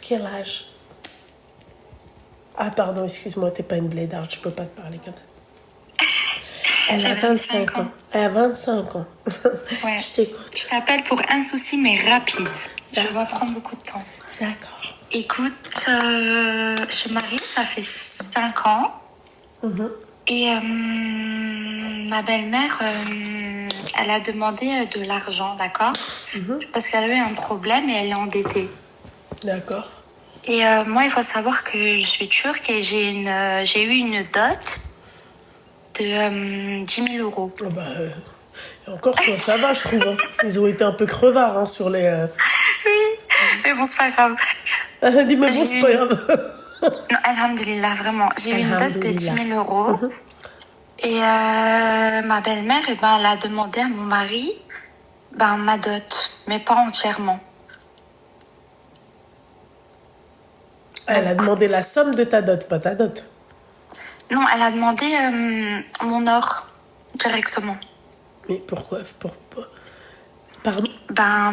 Quel âge? Ah, pardon, excuse-moi, t'es pas une blédarde, je peux pas te parler comme ça. Elle a 25 ans. Elle a 25 ans. Ouais. Je t'écoute. Je t'appelle pour un souci, mais rapide. Je vais prendre beaucoup de temps. D'accord. Écoute, je suis mariée, ça fait 5 ans. Et ma belle-mère, elle a demandé de l'argent, d'accord? Parce qu'elle a eu un problème et elle est endettée. D'accord. Et moi, il faut savoir que je suis turque et j'ai eu une dot de 10 000 euros. Oh bah, et encore toi, ça va, je trouve. Hein. Ils ont été un peu crevards hein, sur les... Oui, mais bon, c'est pas grave. Dis-moi, bon, c'est pas grave. Non, alhamdoulilah, vraiment. J'ai eu une dot de 10 000 euros. Et ma belle-mère, eh ben, elle a demandé à mon mari ma dot, mais pas entièrement. Elle a demandé la somme de ta dot, pas ta dot. Non, elle a demandé mon or directement. Mais pourquoi Pardon?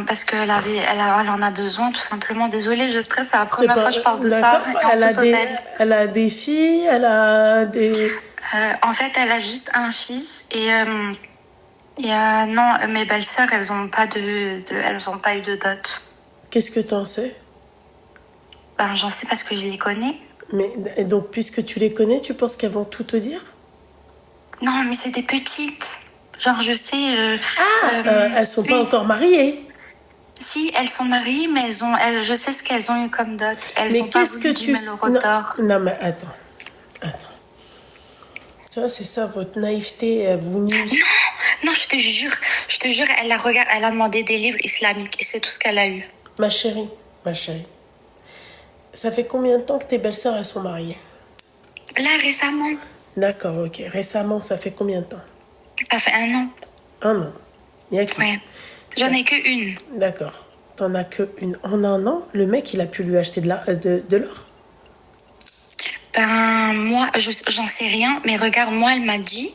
Parce qu'elle elle en a besoin, tout simplement. Désolée, je stresse, c'est la première fois que je parle de ça. Elle a des filles, elle a des... En fait, elle a juste un fils et non, mes belles-sœurs, elles n'ont pas elles ont pas eu de dot. Qu'est-ce que t'en sais? J'en sais parce que je les connais. Mais et donc, puisque tu les connais, tu penses qu'elles vont tout te dire? Non, mais c'est des petites. Genre, je sais... elles sont pas encore mariées. Si, elles sont mariées, mais je sais ce qu'elles ont eu comme dot. Elles mais ont pas voulu 10 000 euros d'or. Non, mais attends. Tu vois, c'est ça, votre naïveté, vous nuit. Non, je te jure, elle a demandé des livres islamiques et c'est tout ce qu'elle a eu. Ma chérie, ça fait combien de temps que tes belles-sœurs, elles sont mariées? Là, récemment. D'accord, ok. Récemment, ça fait combien de temps? Ça fait 1 an. 1 an. Il y a qui? Ouais. J'en ai qu'une. D'accord. T'en as qu'une. En 1 an, le mec, il a pu lui acheter de l'or? Moi, j'en sais rien, mais regarde, moi, elle m'a dit,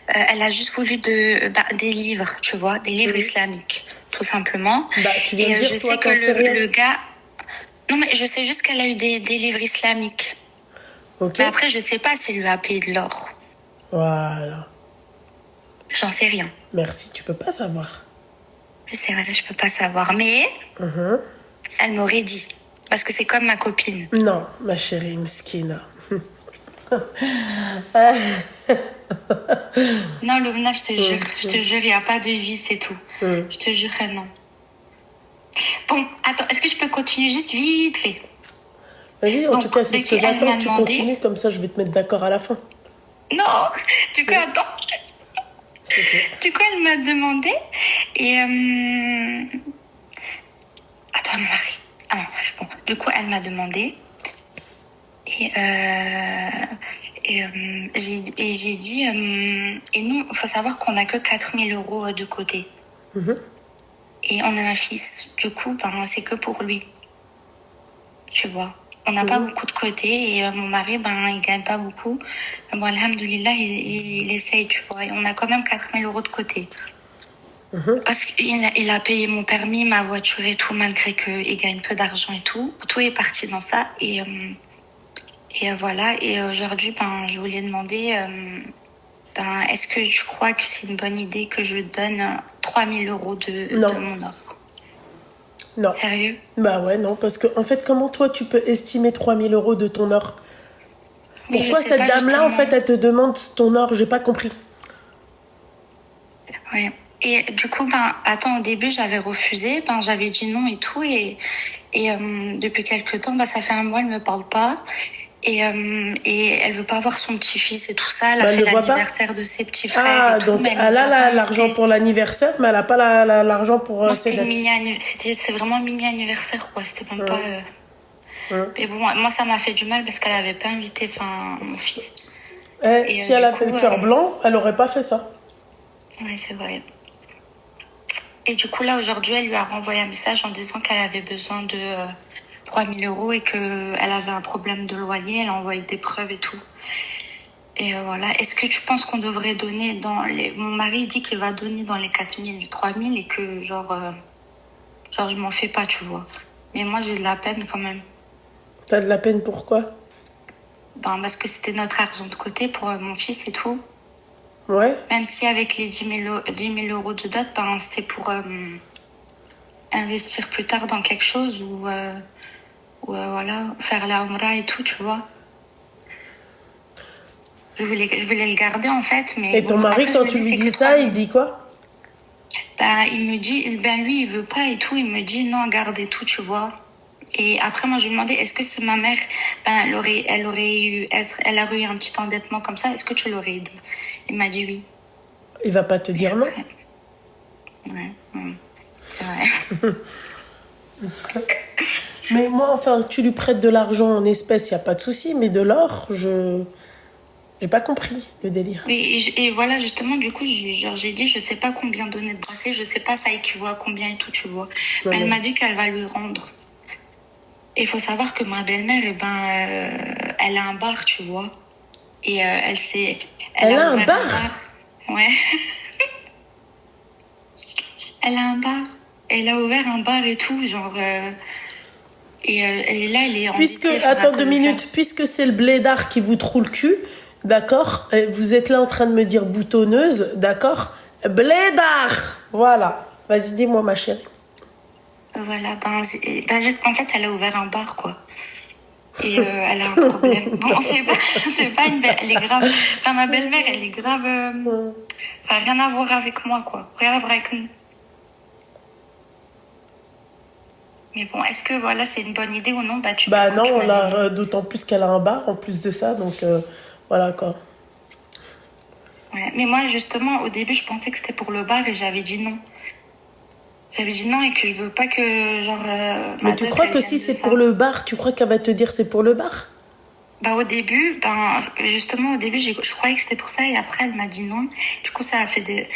elle a juste voulu des livres, tu vois, des livres islamiques, tout simplement. Tu viens de dire, je toi, sais que le gars... Non, mais je sais juste qu'elle a eu des livres islamiques. Ok. Mais après, je sais pas s'il lui a payé de l'or. Voilà. J'en sais rien. Merci, tu peux pas savoir. C'est vrai, je peux pas savoir, mais elle m'aurait dit. Parce que c'est comme ma copine. Non, ma chérie Mskina. Non, Luna, je te jure, il n'y a pas de vie, c'est tout. Je te jure que non. Bon, attends, est-ce que je peux continuer juste vite fait? Vas-y, en tout cas, c'est ce que j'attends, tu continues, comme ça je vais te mettre d'accord à la fin. Non, du coup, attends. Du coup, elle m'a demandé, et... Attends, mon mari. Ah non, bon. Du coup, elle m'a demandé, et j'ai dit... et nous, il faut savoir qu'on n'a que 4 000 euros de côté. Et on a un fils. Du coup, c'est que pour lui. Tu vois. On n'a pas beaucoup de côté. Et mon mari, il gagne pas beaucoup. Bon, alhamdoulilah, il essaye, tu vois. Et on a quand même 4 000 euros de côté. Parce qu'il a payé mon permis, ma voiture et tout, malgré qu'il gagne peu d'argent et tout. Tout est parti dans ça. Et voilà. Et aujourd'hui, je voulais demander... est-ce que tu crois que c'est une bonne idée que je donne 3 000 euros de mon or? Non. Sérieux? Bah ouais, non, parce que en fait, comment toi tu peux estimer 3 000 euros de ton or? Pourquoi cette dame-là, justement... en fait, elle te demande ton or? J'ai pas compris. Ouais. Et du coup, attends, au début, j'avais refusé, j'avais dit non et tout, et depuis quelques temps, ça fait 1 mois, elle me parle pas. Et elle veut pas voir son petit-fils et tout ça. Elle a fait l'anniversaire de ses petits frères et tout. Donc elle a l'argent pour l'anniversaire, mais elle a pas l'argent pour... Non, c'est vraiment un mini-anniversaire, quoi. C'était même pas... Mais bon, moi, ça m'a fait du mal parce qu'elle avait pas invité mon fils. Si elle avait le cœur blanc, elle aurait pas fait ça. Oui, c'est vrai. Et du coup, là, aujourd'hui, elle lui a renvoyé un message en disant qu'elle avait besoin de... 3 000 euros et qu'elle avait un problème de loyer, elle a envoyé des preuves et tout. Et voilà. Est-ce que tu penses qu'on devrait donner Mon mari dit qu'il va donner dans les 4 000, 3 000 et que genre je m'en fais pas, tu vois. Mais moi, j'ai de la peine quand même. T'as de la peine, pourquoi? Ben, parce que c'était notre argent de côté pour mon fils et tout. Ouais. Même si avec les 10 000 euros de dot, ben, c'était pour investir plus tard dans quelque chose ou voilà, faire la Umrah et tout, tu vois. Je voulais le garder en fait, mais Et ton bon, mari, après, quand je me tu dis, lui c'est dis que ça, 3 il 000. dit quoi? Ben, il me dit, ben lui, il veut pas et tout. Il me dit, non, garde et tout, tu vois. Et après, moi, je lui ai demandé, est-ce que c'est ma mère, ben, elle aurait eu un petit endettement comme ça, est-ce que tu l'aurais aidé? Il m'a dit oui. Il va pas te Et dire non? après, ouais, c'est vrai. Mais moi, enfin, tu lui prêtes de l'argent en espèces, il n'y a pas de souci, mais de l'or, j'ai pas compris le délire. Et voilà, justement, du coup, j'ai dit, je sais pas combien donner de bracelet, je sais pas ça équivaut à combien et tout, tu vois. Mais elle m'a dit qu'elle va lui rendre. Et il faut savoir que ma belle-mère, eh ben, elle a un bar, tu vois. Et Elle a un ouvert bar? Ouais. Elle a un bar. Elle a ouvert un bar et tout, genre. Et là, elle est Puisque, endettée. Enfin, à attends cause 2 de ça. minutes, puisque c'est le blédard qui vous troue le cul, d'accord? Vous êtes là en train de me dire boutonneuse, d'accord? Blédard! Voilà. Vas-y, dis-moi, ma chérie. Voilà, en fait, elle a ouvert un bar, quoi. Et elle a un problème. Bon, c'est pas une belle. Elle est grave. Enfin, ma belle-mère, elle est grave. Enfin, rien à voir avec moi, quoi. Rien à voir avec nous. Mais bon, est-ce que voilà, c'est une bonne idée ou non? Bah, Bah du coup, tu non, m'as dit là, non. d'autant plus qu'elle a un bar en plus de ça, donc voilà quoi. Ouais. Mais moi, justement, au début, je pensais que c'était pour le bar et j'avais dit non. J'avais dit non et que je veux pas que, genre, Mais ma tu dot, crois elle que vienne si de c'est ça. pour le bar, tu crois qu'elle va te dire c'est pour le bar? Bah, au début, ben, justement, au début, je croyais que c'était pour ça et après, elle m'a dit non. Du coup, ça a fait des.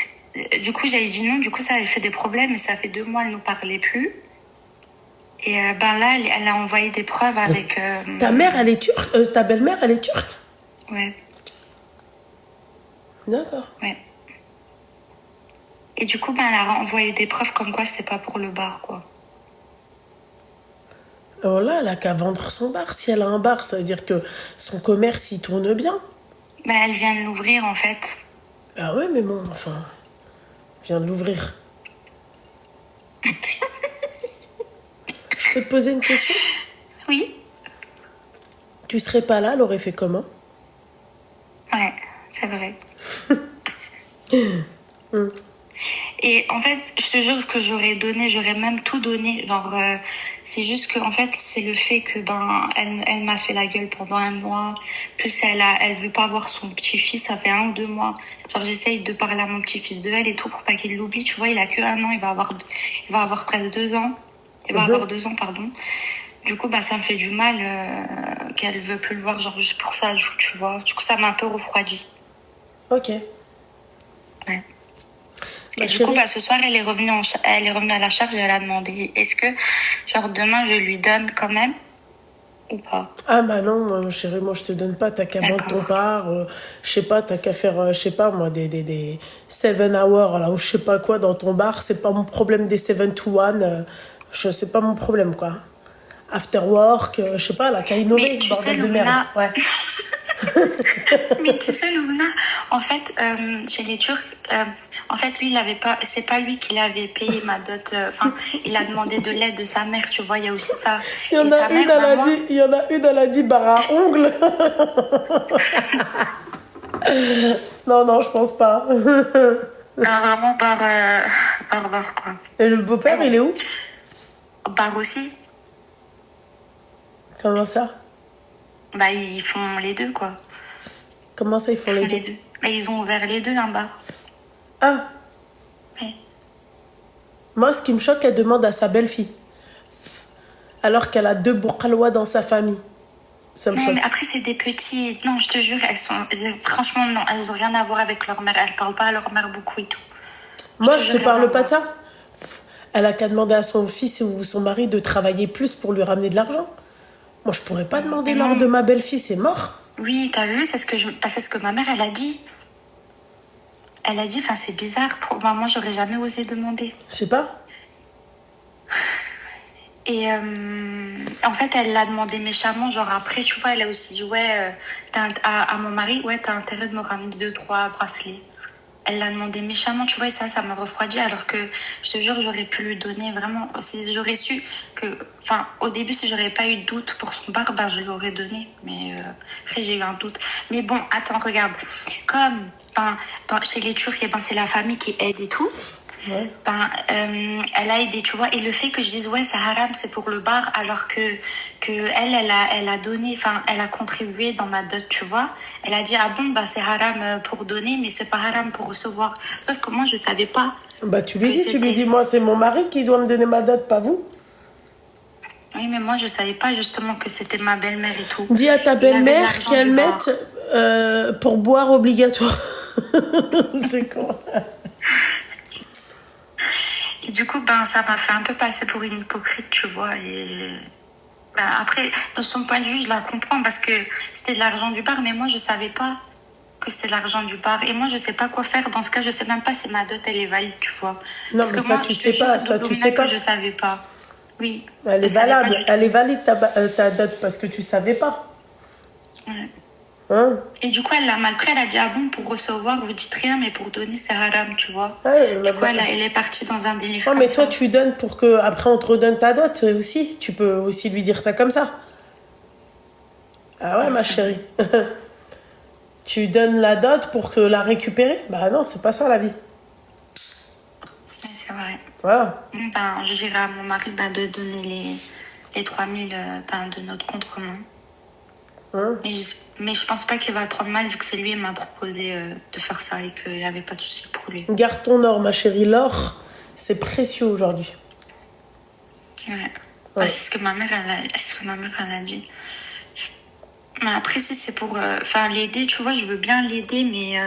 Du coup, j'avais dit non, du coup, ça avait fait des problèmes et ça fait 2 mois, elle nous parlait plus. Et ben là, elle a envoyé des preuves avec. Ta mère, elle est turque? Ta belle-mère, elle est turque? Ouais, D'accord. ouais. Et du coup, ben, elle a envoyé des preuves comme quoi c'était pas pour le bar, quoi. Alors là, elle a qu'à vendre son bar. Si elle a un bar, ça veut dire que son commerce, il tourne bien. Ben, elle vient de l'ouvrir, en fait. Ah ouais, mais bon, enfin, je viens de l'ouvrir. Je peux te poser une question? Oui. Tu serais pas là, elle aurait fait comment? Ouais, c'est vrai. Et en fait, je te jure que j'aurais même tout donné. Genre, c'est juste que, en fait, c'est le fait que, ben, elle m'a fait la gueule pendant 1 mois. Plus elle veut pas voir son petit-fils, ça fait 1 ou 2 mois. Genre, j'essaye de parler à mon petit-fils de elle et tout pour pas qu'il l'oublie. Tu vois, il a que 1 an, il va avoir presque 2 ans. Il va avoir 2 ans, pardon. Du coup, bah, ça me fait du mal qu'elle veut plus le voir, genre, juste pour ça, tu vois. Du coup, ça m'a un peu refroidi. Ok. Ouais. Ma Et du chérie. coup, bah, ce soir, elle est revenue à la charge et elle a demandé, est-ce que, genre, demain, je lui donne quand même ou pas? Ah bah non, ma chérie, moi je te donne pas, t'as qu'à vendre ton D'accord. part, je sais pas, t'as qu'à faire, je sais pas moi, des 7 hours là, ou je sais pas quoi dans ton bar, c'est pas mon problème des 7 to 1, c'est pas mon problème quoi. After work, je sais pas, là, t'as innové, Mais tu sais, bordel de merde. Lumna, Ouais. mais tu sais, Lumna, en fait, chez les Turcs, en fait, lui, il avait pas, c'est pas lui qui l'avait payé ma dot, enfin, il a demandé de l'aide de sa mère, tu vois, il y a aussi ça. Il y en Et a sa une, mère, elle bah, a moi, dit, il y en a une, elle a dit bar à ongles. Non, non, je pense pas. vraiment bar, quoi. Et le beau-père, Mais il bon, est où? bar aussi, Comment ça? bah, ils font les deux, quoi. Comment ça, ils font Ils les font deux? les deux. Bah, ils ont ouvert les deux, un bar. Ah, Ouais. moi, ce qui me choque, elle demande à sa belle-fille. Alors qu'elle a 2 bourkalois dans sa famille. Ça me Non, mais choque. après, c'est des petits. Non, je te jure, franchement, non, elles ont rien à voir avec leur mère. Elles parlent pas à leur mère beaucoup et tout. Je Moi, te je jure, te rien à parle pas de voir. ça. Elle a qu'à demander à son fils ou son mari de travailler plus pour lui ramener de l'argent. Moi, je pourrais pas demander Mais l'or de non, ma belle-fille, c'est mort. oui, t'as vu, c'est ce que ma mère, elle a dit. Elle a dit, enfin, c'est bizarre. Moi, j'aurais jamais osé demander. Je sais pas. Et en fait, elle l'a demandé méchamment. Genre, après, tu vois, elle a aussi dit, ouais, à mon mari, ouais, t'as intérêt de me ramener 2, 3 bracelets. Elle l'a demandé méchamment, tu vois, et ça me refroidit. Alors que, je te jure, j'aurais pu lui donner vraiment. Si j'aurais su que. Enfin, au début, si j'aurais pas eu de doute pour son bar, ben, je lui aurais donné. Mais après, j'ai eu un doute. Mais bon, attends, regarde. Comme chez les Turcs, ben, c'est la famille qui aide et tout. Ouais. Ben, elle a aidé, tu vois. Et le fait que je dise, ouais, c'est haram, c'est pour le bar, alors que elle a donné, enfin, elle a contribué dans ma dot, tu vois. Elle a dit, ah bon, bah, c'est haram pour donner, mais c'est pas haram pour recevoir. Sauf que moi, je savais pas Bah, tu lui que dis, c'était... moi, c'est mon mari qui doit me donner ma dot, pas vous. Oui, mais moi, je savais pas justement que c'était ma belle-mère et tout. Dis à ta Il avait belle-mère l'argent qu'elle du bar. mette pour boire obligatoire. C'est quoi? Et du coup, ben, ça m'a fait un peu passer pour une hypocrite, tu vois. Et ben, après, de son point de vue, je la comprends parce que c'était de l'argent du bar, mais moi, je savais pas que c'était de l'argent du bar. Et moi, je sais pas quoi faire. Dans ce cas, je sais même pas si ma dot, elle est valide, tu vois. Non, Parce mais que ça, moi, tu je sais te jure, pas. Ça, tu Lumina, sais que pas. je savais pas. Oui, Elle je est savais pas valable. du tout. Elle est valide ta dot parce que tu savais pas. Ouais. Hein? Et du coup, elle l'a mal pris. Elle a dit, ah bon, pour recevoir, vous dites rien, mais pour donner, c'est haram, tu vois. Ouais, Du coup, elle est partie dans un délire non, comme mais ça. toi, tu donnes pour que après on te redonne ta dot aussi. Tu peux aussi lui dire ça comme ça. Ah ouais, Ouais, ma c'est vrai. chérie. Tu donnes la dot pour que la récupérer? Bah non, c'est pas ça la vie. Ouais, c'est vrai. Voilà. Ben, je dirais à mon mari ben, de donner les 3000 ben, de notre compte commun. Hein? Mais je pense pas qu'il va le prendre mal vu que c'est lui qui m'a proposé de faire ça et qu'il n'y avait pas de souci pour lui. Garde ton or, ma chérie. L'or, c'est précieux aujourd'hui. Ouais. Ouais. Bah, c'est ce que ma mère, elle a dit. Mais après, si c'est pour l'aider, tu vois, je veux bien l'aider, mais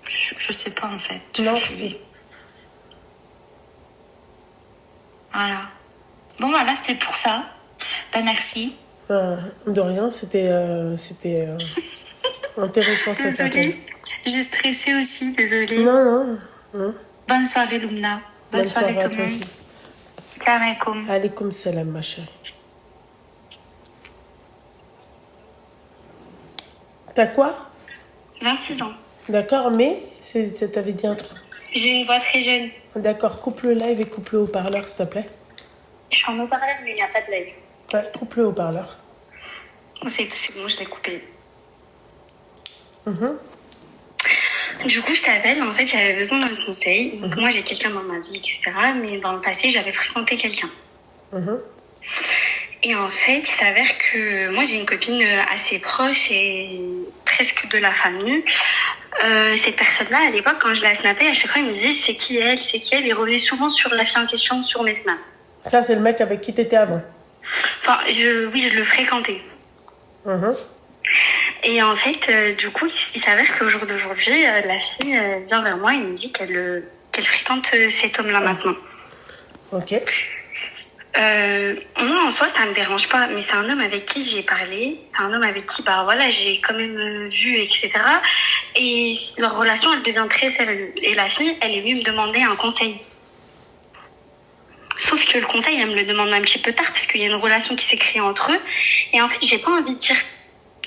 je sais pas en fait. Non, Voilà. Bon, voilà, c'était pour ça. Ben, merci. de rien, c'était intéressant cet appel. Désolée. J'ai stressé aussi, désolée. Non, non. Bonne soirée, Lumna. Bonne soirée, à tout le toi monde. aussi. Salam alaikum. Alaykoum salam, ma chérie. T'as quoi? 26 ans. D'accord, mais t'avais dit un truc. J'ai une voix très jeune. D'accord, coupe le live et coupe le haut-parleur, s'il te plaît. Je suis en haut-parleur, mais il n'y a pas de live. Ouais, coupe le haut-parleur. C'est bon, je l'ai coupé. Du coup, je t'appelle. En fait, j'avais besoin d'un conseil. Donc, moi, j'ai quelqu'un dans ma vie, etc. Mais dans le passé, j'avais fréquenté quelqu'un. Et en fait, il s'avère que moi, j'ai une copine assez proche et presque de la famille. Cette personne-là, à l'époque, quand je la snappais, à chaque fois, il me disait c'est qui elle, c'est qui elle. Il revenait souvent sur la fille en question, sur mes snaps. Ça, c'est le mec avec qui t'étais avant. Enfin, oui, je le fréquentais. Et en fait, du coup, il s'avère qu'au jour d'aujourd'hui, la fille vient vers moi et me dit qu'elle fréquente cet homme-là maintenant. Ok. Moi, en soi, ça me dérange pas, mais c'est un homme avec qui j'ai parlé, c'est un homme avec qui, bah voilà, j'ai quand même vu, etc. Et leur relation, elle devient très sérieuse. Et la fille, elle est venue me demander un conseil. Sauf que le conseil, elle me le demande un petit peu tard, parce qu'il y a une relation qui s'est créée entre eux. Et en fait, j'ai pas envie de dire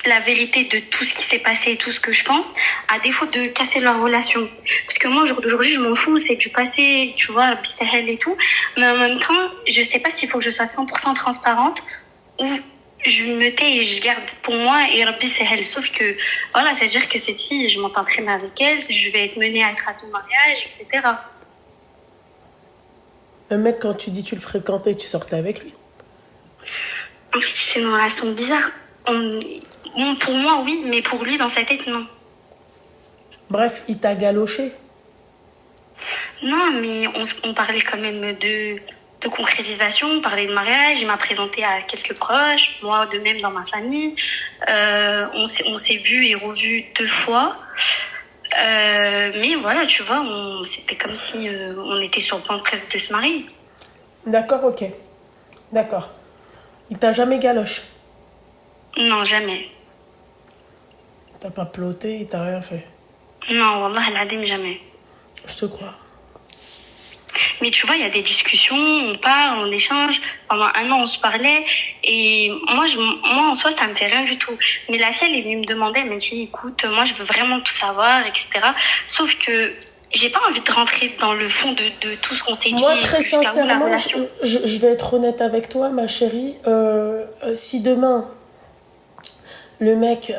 la vérité de tout ce qui s'est passé et tout ce que je pense, à défaut de casser leur relation. Parce que moi, aujourd'hui, je m'en fous, c'est du passé, tu vois, bistahel et tout. Mais en même temps, je sais pas s'il faut que je sois 100% transparente ou je me tais et je garde pour moi et Rabbi Sahel. Sauf que, voilà, c'est-à-dire que cette fille, je m'entends très bien avec elle, je vais être menée à être à son mariage, etc. Le mec, quand tu dis tu le fréquentais, tu sortais avec lui. En fait, c'est une relation bizarre. Bon, pour moi, oui, mais pour lui, dans sa tête, non. Bref, il t'a galoché. Non, mais on parlait quand même de concrétisation, on parlait de mariage, il m'a présenté à quelques proches, moi de même dans ma famille. On s'est vu et revu 2 fois. Mais voilà, tu vois, c'était comme si on était sur le point presque de se marier. D'accord, ok. D'accord. Il t'a jamais galoché? Non, jamais. T'as pas ploté, il t'a rien fait? Non, wallah, l'adim, jamais. Je te crois. Mais tu vois, il y a des discussions, on parle, on échange. Pendant 1 an, on se parlait. Et moi, en soi, ça me fait rien du tout. Mais la fille, elle est venue me demander, elle m'a dit, écoute, moi, je veux vraiment tout savoir, etc. Sauf que j'ai pas envie de rentrer dans le fond de tout ce qu'on s'est dit. Moi, très jusqu'à où la sincèrement, relation. je vais être honnête avec toi, ma chérie. Si demain, le mec,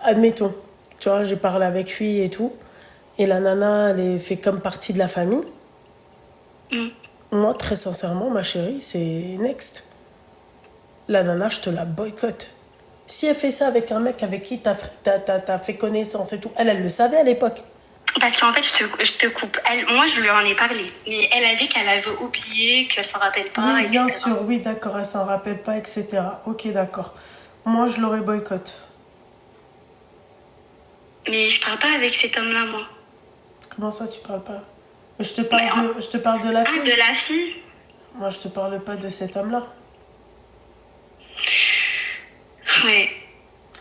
admettons, tu vois, j'ai parlé avec lui et tout, et la nana, elle fait comme partie de la famille. Moi, très sincèrement, ma chérie, c'est next. La nana, je te la boycotte. Si elle fait ça avec un mec avec qui t'as fait connaissance et tout, elle le savait à l'époque. Parce qu'en fait, je te coupe. Moi, je lui en ai parlé. Mais elle a dit qu'elle avait oublié, qu'elle s'en rappelle pas, Oui, bien etc. sûr, oui, d'accord, elle s'en rappelle pas, etc. Ok, d'accord. Moi, je l'aurais boycott. Mais je parle pas avec cet homme-là, moi. Comment ça, tu parles pas? Je te parle de la fille. Ah, de la fille? Moi, je te parle pas de cet homme-là. Ouais.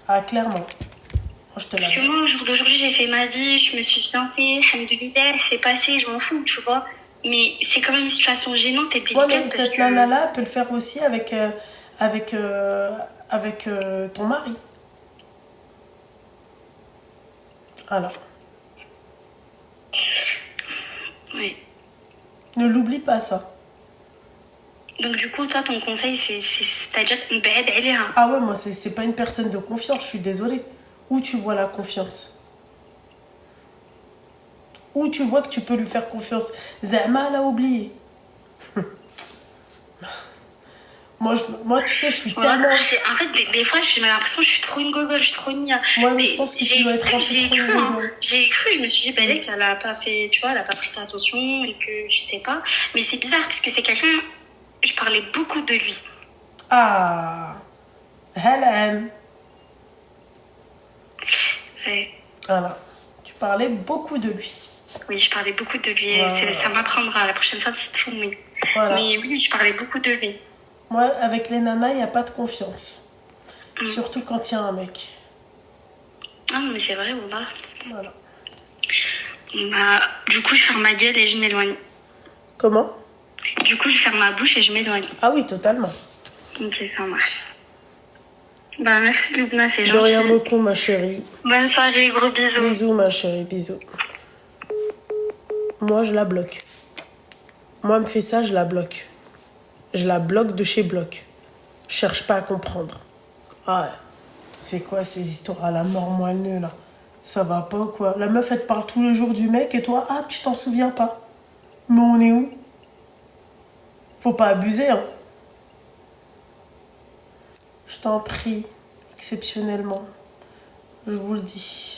Ah, clairement. Moi, je te Parce que moi, au jour d'aujourd'hui, j'ai fait ma vie, je me suis fiancée, alhamdoulilah, c'est passé, je m'en fous, tu vois. Mais c'est quand même une situation gênante et délicate. Ouais, mais cette nana-là peut le faire aussi avec ton mari. Alors. Oui. Ne l'oublie pas, ça. Donc du coup, toi, ton conseil, c'est-à-dire elle est. Ah ouais, moi, c'est pas une personne de confiance, je suis désolée. Où tu vois la confiance? Où tu vois que tu peux lui faire confiance? Zama, elle a oublié. Moi, tu sais, je suis tellement... En fait, des fois, j'ai l'impression que je suis trop une gogole, je suis trop nia. Ouais, mais je pense que tu dois être un peu trop une gogole. J'ai cru, je me suis dit, ben, elle a pas fait, tu vois, elle a pas pris attention et que je sais pas. Mais c'est bizarre parce que c'est quelqu'un, je parlais beaucoup de lui. Ah, Helen. Ouais. Voilà. Tu parlais beaucoup de lui. Oui, je parlais beaucoup de lui. Voilà. Ça m'apprendra la prochaine fois, c'est tout. Voilà. Mais oui, je parlais beaucoup de lui. Moi, avec les nanas, il n'y a pas de confiance. Surtout quand il y a un mec. Ah, mais c'est vrai, on va. Voilà. Bah, du coup, je ferme ma gueule et je m'éloigne. Comment? Du coup, je ferme ma bouche et je m'éloigne. Ah oui, totalement. Ok, ça marche. Bah, merci Lubna, c'est gentil. De rien beaucoup, ma chérie. Bonne soirée, gros bisous. Bisous, ma chérie, bisous. Moi, je la bloque. Moi, elle me fait ça, je la bloque. Je la bloque de chez bloc. Je cherche pas à comprendre. Ah, c'est quoi ces histoires à la mort moelleux, là? Ça va pas, quoi? La meuf, elle te parle tous les jours du mec et toi, ah, tu t'en souviens pas. Mais on est où? Faut pas abuser, hein. Je t'en prie, exceptionnellement. Je vous le dis.